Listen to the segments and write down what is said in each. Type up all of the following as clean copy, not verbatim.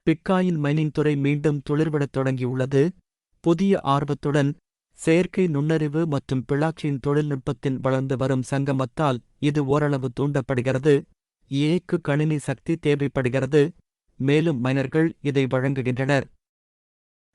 Bitcoin mining துறை மீண்டும் துளிர்விடத் தொடங்கியுள்ளது. புதிய ஆர்வத்துடன் செயற்கை நுண்ணறிவு மற்றும் பிளாக்செயின் தொழில்நுட்பத்தின் வளர்ந்து வரும் சங்கமத்தால் இது ஓரளவு தூண்டப்படுகிறது. ஏஐக்கு கணினி சக்தி தேவைப்படுகிறது, மேலும் மைனர்கள் இதை வழங்குகின்றனர்.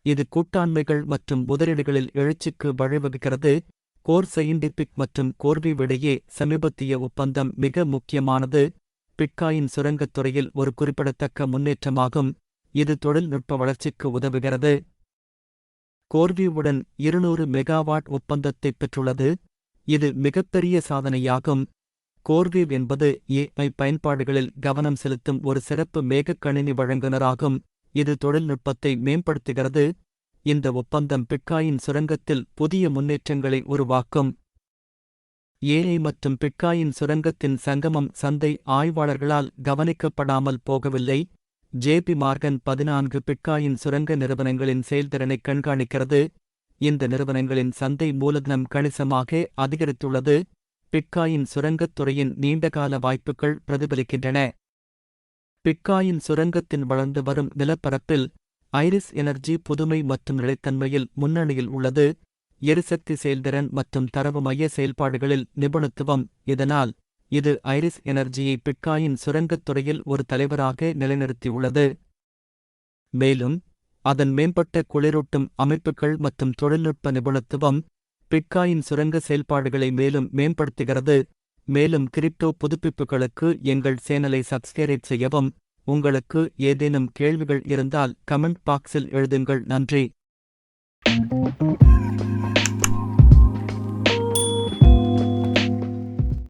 இது கூட்டாண்மைகள் மற்றும் முதலீடுகளில் எழுச்சிக்கு வழிவகுக்கிறது. கோர் சயின்டிபிக் மற்றும் கோர்விவ் இடையே சமீபத்திய ஒப்பந்தம் மிக முக்கியமானது. பிட்காயின் சுரங்கத் துறையில் ஒரு குறிப்பிடத்தக்க முன்னேற்றமாகும். இது தொழில்நுட்ப வளர்ச்சிக்கு உதவுகிறது. கோர்விவுடன் 200 மெகாவாட் ஒப்பந்தத்தைப் பெற்றுள்ளது. இது மிகப்பெரிய சாதனையாகும். கோர்விவ் என்பது ஏஐ பயன்பாடுகளில் கவனம் செலுத்தும் ஒரு சிறப்பு மேகக்கணினி வழங்குநராகும். இது தொழில்நுட்பத்தை மேம்படுத்துகிறது. இந்த ஒப்பந்தம் பிட்காயின் சுரங்கத்தில் புதிய முன்னேற்றங்களை உருவாக்கும். ஏஐ மற்றும் பிட்காயின் சுரங்கத்தின் சங்கமம் சந்தை ஆய்வாளர்களால் கவனிக்கப்படாமல் போகவில்லை. ஜேபி மார்கன் 14 பிட்காயின் சுரங்க நிறுவனங்களின் செயல்திறனைக் கண்காணிக்கிறது. இந்த நிறுவனங்களின் சந்தை மூலதனம் கணிசமாக அதிகரித்துள்ளது. பிட்காயின் சுரங்கத் துறையின் நீண்டகால வாய்ப்புகள் பிரதிபலிக்கின்றன. பிட்காயின் சுரங்கத்தின் வளர்ந்து வரும் நிலப்பரப்பில் ஐரிஸ் எனர்ஜி புதுமை மற்றும் நிலைத்தன்மையில் முன்னணியில் உள்ளது. எரிசக்தி செயல்திறன் மற்றும் தரவு மைய செயல்பாடுகளில் நிபுணத்துவம். இதனால் இது ஐரிஸ் எனர்ஜியை பிட்காயின் சுரங்கத் துறையில் ஒரு தலைவராக நிலைநிறுத்தியுள்ளது. மேலும் அதன் மேம்பட்ட குளிரூட்டும் அமைப்புகள் மற்றும் தொழில்நுட்ப நிபுணத்துவம் பிட்காயின் சுரங்க செயல்பாடுகளை மேலும் மேம்படுத்துகிறது. மேலும் கிரிப்டோ புதுப்பிப்புகளுக்கு எங்கள் சேனலை சப்ஸ்கிரைப் செய்யவும். உங்களுக்கு ஏதேனும் கேள்விகள் இருந்தால் கமெண்ட் பாக்ஸில் எழுதுங்கள். நன்றி.